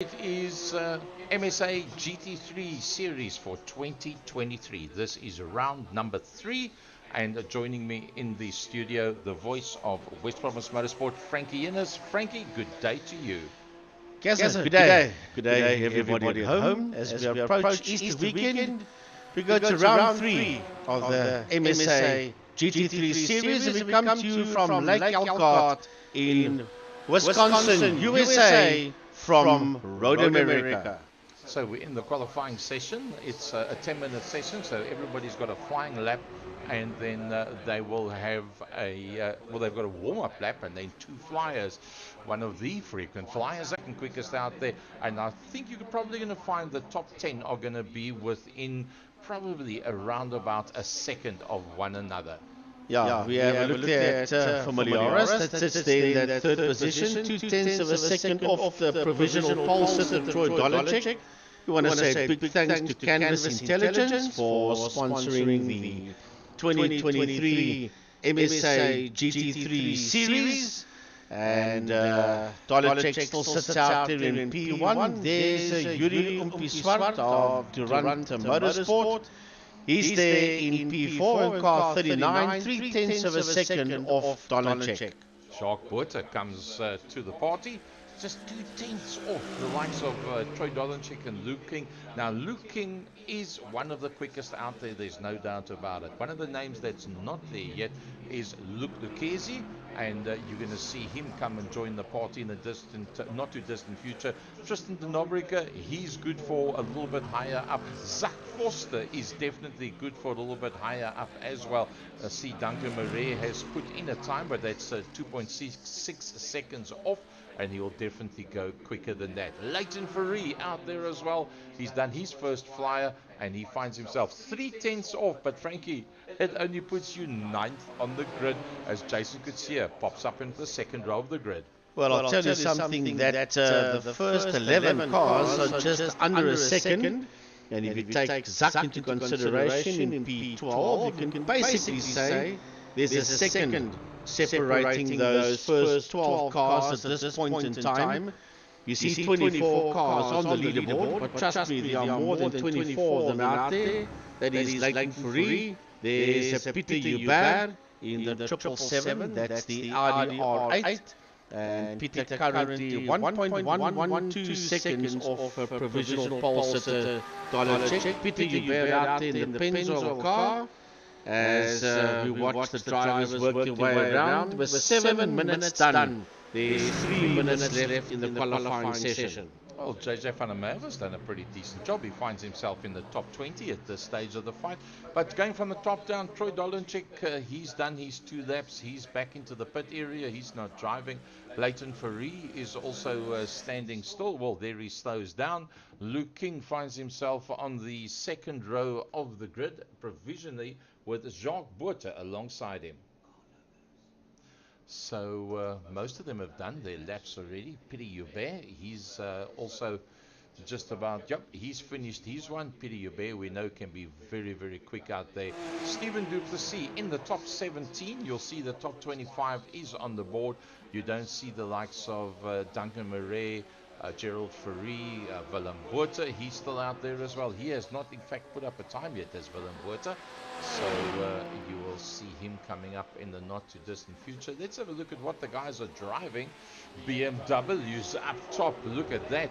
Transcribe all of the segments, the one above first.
It is MSA GT3 Series for 2023. This is round number 3, and joining me in the studio, the voice of West Province Motorsport, Frankie Innes. Frankie, good day to you. Good day. Good day, everybody at home. As we approach Easter weekend, we go to round 3 of the MSA GT3 Series, and we come to you from Lake Elkhart in Wisconsin, USA, from Road America. So we're in the qualifying session. It's a 10-minute session, so everybody's got a flying lap, and then they will have they've got a warm-up lap and then 2 flyers. One of the frequent flyers, second quickest out there, and I think you're probably going to find the top 10 are going to be within probably around about a second of one another. Yeah, we have a look there at Familiaris that sits there in that third position, 2/10 of a second off the provisional pole sitter Troy Dolacek. We want to say big thanks to Canvas Intelligence for sponsoring the 2023 MSA GT3 Series. And Dolacek still sits out there in P1. There's Yuri Umpiswart of Durant Motorsport. He's there in P4 in car 39, 3/10 of a second off Dolacek. Jacques Buerter comes to the party, just 2/10 off the likes of Troy Dolacek and Luke King. Now, Luke King is one of the quickest out there, there's no doubt about it. One of the names that's not there yet is Luke Lucchesi, and you're going to see him come and join the party in the not too distant future. Tristan de Nobrega, he's good for a little bit higher up. Zach Foster is definitely good for a little bit higher up as well. See, Duncan Murray has put in a time, but that's 2.66 seconds off, and he'll definitely go quicker than that. Leighton Ferree out there as well. He's done his first flyer, and he finds himself 3/10 off. But Frankie, it only puts you 9th on the grid as Jason Kutsia pops up into the second row of the grid. Well, I'll tell you something that the first 11 cars are just under a second. And if you take Zach into consideration in P12, you can basically say there's a second separating those first 12 cars at this point in time. You see 24 cars on the leaderboard, but trust me, there are more than 24 of them out there. That is Leighton Ferree. There's Peter Hubert in the 777, that's the Audi R8. And Peter currently 1.112 seconds off a provisional pole sitter Dolacek. Peter Hubert out there in the Pennzoil car. As we watch the drivers work their way around, with 7 minutes done. There's 3 minutes left in the qualifying session. Well, JJ van der Merwe has done a pretty decent job. He finds himself in the top 20 at this stage of the fight. But going from the top down, Troy Dolacek, he's done his 2 laps. He's back into the pit area. He's not driving. Leighton Ferree is also standing still. Well, there he slows down. Luke King finds himself on the second row of the grid, provisionally, with Jacques Buerter alongside him. So most of them have done their laps already. Peter Hubert, he's also just about, he's finished his one. Peter Hubert, we know, can be very, very quick out there. Stephen Duplessis in the top 17. You'll see the top 25 is on the board. You don't see the likes of Duncan Murray, Gerald Ferree, Willem Buerter. He's still out there as well. He has not, in fact, put up a time yet as Willem Buerter. So you will see him coming up in the not too distant future. Let's have a look at what the guys are driving. BMWs up top. Look at that.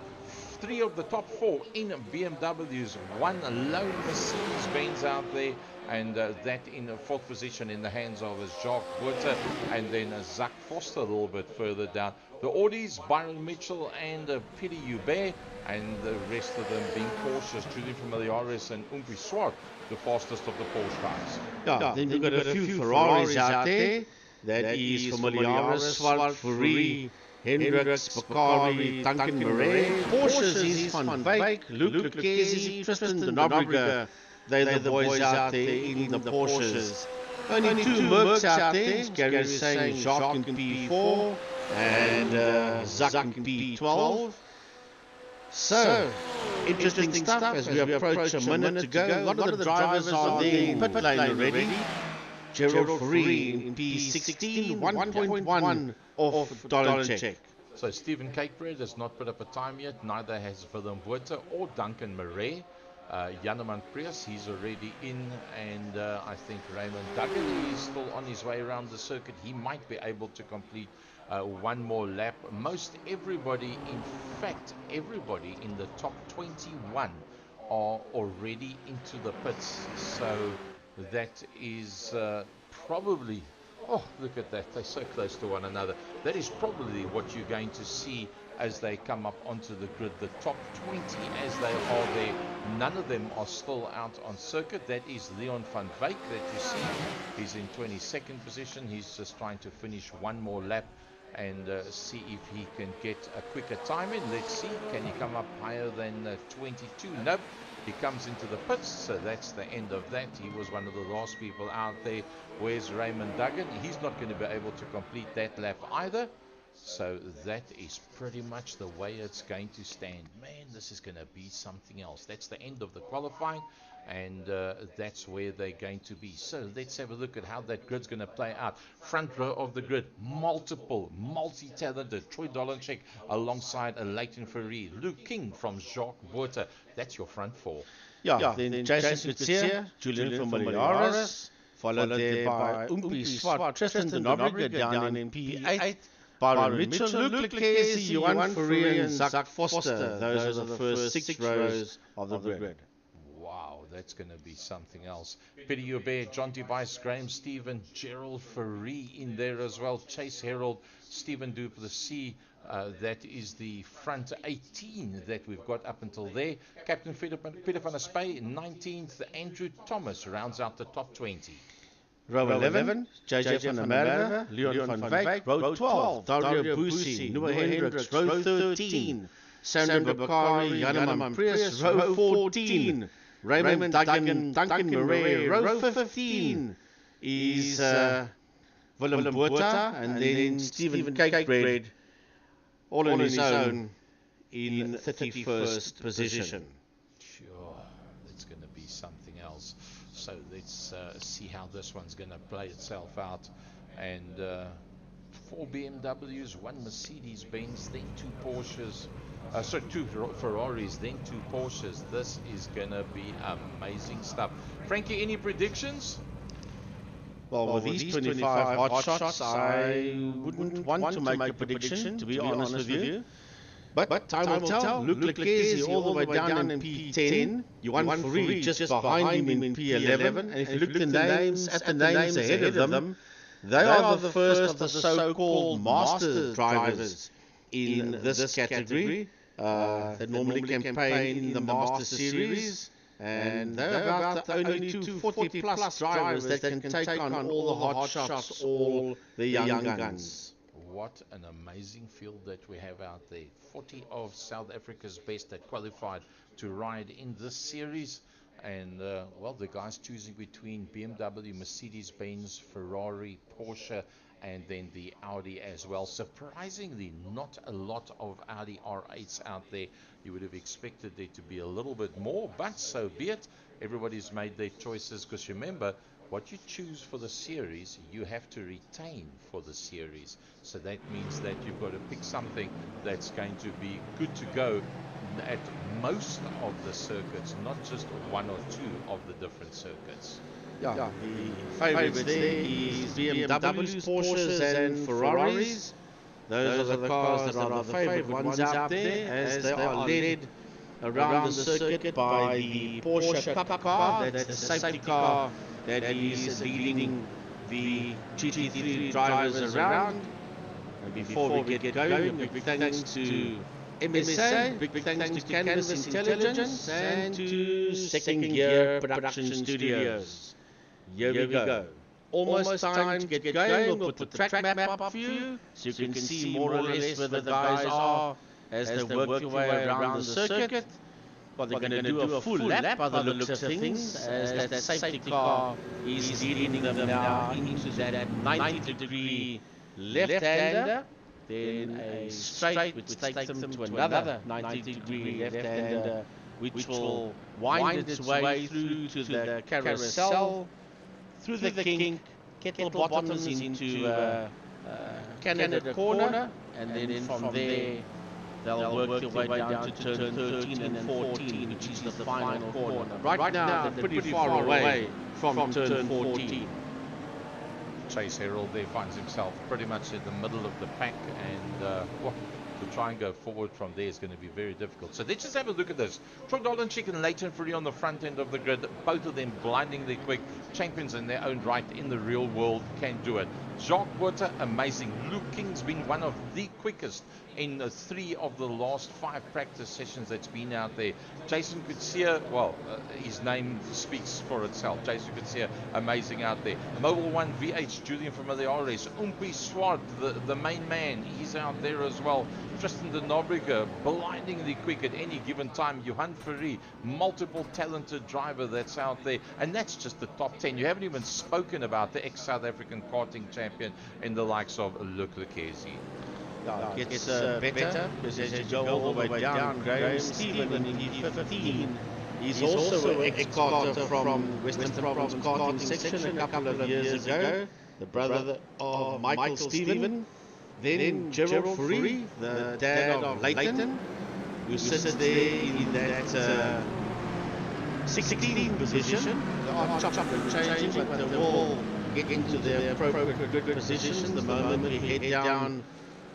3 of the top 4 in BMWs. 1 lone Mercedes-Benz out there. And that in a 4th position in the hands of Jacques Buerter. And then Zach Foster a little bit further down. The Audis, Byron Mitchell and Peter Hubert. And the rest of them being Porsches, Julian Familiaris and Umpiswart, the fastest of the Porsche guys. Yeah, then we've got a few Ferraris out there. That is Familiaris, Swart, Ferree, Hendricks, Bakari, Duncan Murray. Porsches is Van Wyk, Luke Lucchesi, Tristan de Nobrega. They're the boys out there in the Porsches. Only 2 Mercs out there. Gary is saying Jacques in P4 and Zach in P12. So, interesting stuff as we approach a minute to go. A lot of the drivers are there in pit lane already. Gerald Ferree in P16, 1.1 off Dolacek. So Stephen Cakebread has not put up a time yet, neither has Willem Botha or Duncan Murray. Janeman Prius, he's already in, and I think Raymond Duggan is still on his way around the circuit. He might be able to complete one more lap. Most everybody, in fact, everybody in the top 21 are already into the pits. So that is probably, oh, look at that, they're so close to one another. That is probably what you're going to see as they come up onto the grid. The top 20 as they are there, none of them are still out on circuit. That is Leon van Wyk that you see. He's in 22nd position. He's just trying to finish one more lap and see if he can get a quicker time in. Let's see, can he come up higher than 22? Nope, he comes into the pits, so that's the end of that. He was one of the last people out there. Where's Raymond Duggan? He's not going to be able to complete that lap either. So that is pretty much the way it's going to stand. Man, this is going to be something else. That's the end of the qualifying, and that's where they're going to be. So let's have a look at how that grid's going to play out. Front row of the grid, multi-talented Troy Dolanchek alongside a Leighton Ferrari, Luke King from Jacques Botha. That's your front four. Yeah, then Jason Kutsia, Julian from Milwaukee, followed there by Umpi Swart, Tristan de Nobrega down in P8. Byron Mitchell, Luke Leclerc, Johan Ferrari and Zach Foster. Those are the first 6 rows of the grid. Wow, that's going to be something else. Peter Hubert, John Tobias, Graham Stephen, Gerald Ferrari in there as well. Chase Herald, Stephen Duplessis. That is the front 18 that we've got up until there. Captain Peter van der Spey, 19th. Andrew Thomas rounds out the top 20. Row 11, JJ van der Merwe, Leon van Wyk. Row 12, Dario Bussi, Noah Hendricks. Row 13, Sandra Bakari, Janeman Prius. Row 14, Raymond Duggan, Duncan Murray. Row 15 is Willem Botha, and then Stephen Cakebread, all on his own, in 31st position. Sure, that's going to be something else. So let's see how this one's going to play itself out. And 4 BMWs, 1 Mercedes-Benz, then 2 Porsches, 2 Ferraris, then 2 Porsches. This is going to be amazing stuff. Frankie, any predictions? Well, with these 25 hot shots, I wouldn't want to make a prediction, to be honest with you. But time will tell. Luke Leclerc all the way down in P10. Johan Ferrari just behind him in P11. And if you look at the names ahead of them, they are the first of the so-called master drivers in this category. They normally campaign in the Master Series. And they're about the only 2 40-plus drivers that can take on all the hot shots, all the young guns. What an amazing field that we have out there. 40 of South Africa's best that qualified to ride in this series. And, well, the guys choosing between BMW, Mercedes-Benz, Ferrari, Porsche, and then the Audi as well. Surprisingly, not a lot of Audi R8s out there. You would have expected there to be a little bit more, but so be it. Everybody's made their choices, because remember, what you choose for the series, you have to retain for the series. So that means that you've got to pick something that's going to be good to go at most of the circuits, not just 1 or 2 of the different circuits. Yeah, the favourites there is BMWs, Porsches and Ferraris. Those are the cars that are the favourite ones out there, as they are led around the circuit by the Porsche Cup car. That's the safety car that is leading the GT3 drivers around. And before we get going, big thanks to MSA, big thanks to Canvas Intelligence, and to Second Gear Production Studios. Here we go. Almost time to get going. We'll put the track map up for you, so you can see more or less where the guys are as they work their way around the circuit. Well, they're going to do a full lap by the looks of things, as that safety car is leading them now into that 90-degree left-hander, then a straight which takes them to another 90-degree left-hander, which will wind its way through to the carousel, through the kink, kettle bottoms into Canada corner, and then from there they'll work their way down to turn 13 and 14, which is the final corner. Right now they're pretty far away from turn 14. Chase Herald there finds himself pretty much in the middle of the pack, and to try and go forward from there is going to be very difficult. So let's just have a look at this. Troy Dolanchik and Leighton Fourie on the front end of the grid, both of them blindingly quick, champions in their own right in the real world, can do it. Jacques Botha, amazing. Luke King's been one of the quickest in 3 of the last 5 practice sessions that's been out there. Jason Kutsia, well, his name speaks for itself. Jason Kutsia, amazing out there. Mobile 1 VH, Julian Familiares. Umpi Swart, the main man, he's out there as well. Tristan de Nobrega, blindingly quick at any given time. Johan Fourie, multiple talented driver that's out there. And that's just the top 10. You haven't even spoken about the ex-South African karting champion in the likes of Luc Lequesi. It gets better because as you go all the way down, Graham Stephen in P15, he's also an ex-karter from Western Province karting section a couple of years ago, the brother of Michael Stephen. Then Gerald Fourie, the dad of Leighton, who sits there in that 16th position. They are chopping and changing, but they will get into their appropriate good positions the moment we head down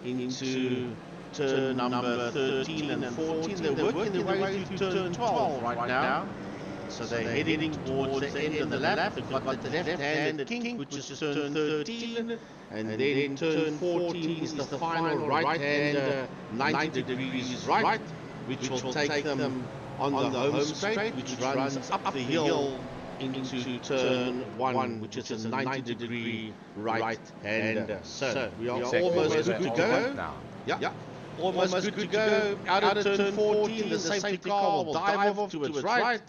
into turn number 13 and 14. They're working their way through turn 12 right now. So they're heading towards the end of the lap. They've got the left-handed kink, which is turn 13. And then turn 14 is the final right-hander, 90 degrees right, which will take them on the home straight, which runs up the hill into turn 1, which is a 90-degree right-hander. So we are almost good to go now. Yeah, almost good to go. Out of turn 14, the safety car will dive off to its right.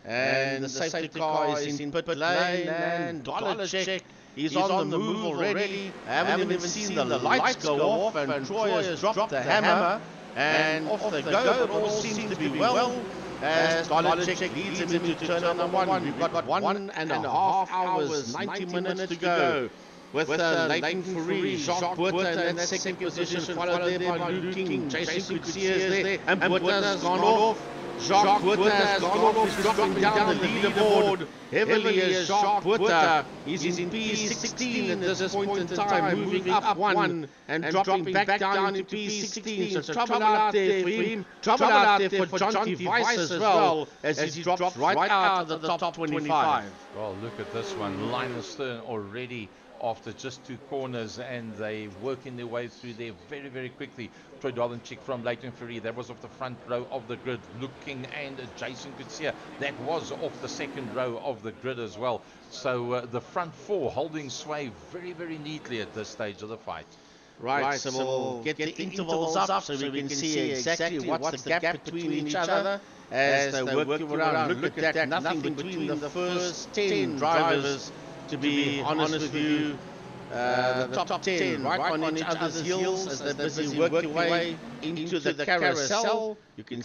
And the safety car is in pit lane, and Dolanchik is on the move already. I haven't even seen the lights go off, and Troy has dropped the hammer, and off they go. It all seems to be well, as Dolanchik leads him into turn number 1. We've got 1.5 hours, 90 minutes to go. With Leighton Fourie, Jacques Botha in that second position, followed there by Luke King. Jason Kutsia is there, and Botha has gone off. Jacques Botha has gone off, he's dropping down the leaderboard heavily as Jacques Botha. He's in P16 at this point in time, moving up 1 and dropping back down into P16. So trouble out there for him, trouble out there for John Device as well, as he drops right out of the top 25. Well, look at this one. Linus Stern already after just 2 corners, and they working their way through there very, very quickly. Troy Dolanchik from Leighton Fourie, that was off the front row of the grid. Luke King and Jason Kutsia, that was off the second row of the grid as well. So the front 4 holding sway very, very neatly at this stage of the fight. Right, so we'll get the intervals up so we can see exactly what's the gap between each other as they work around. Look at that, nothing between the first 10 drivers, to be honest with you. The top 10 right on each other's heels as they're busy working their way into the carousel. You can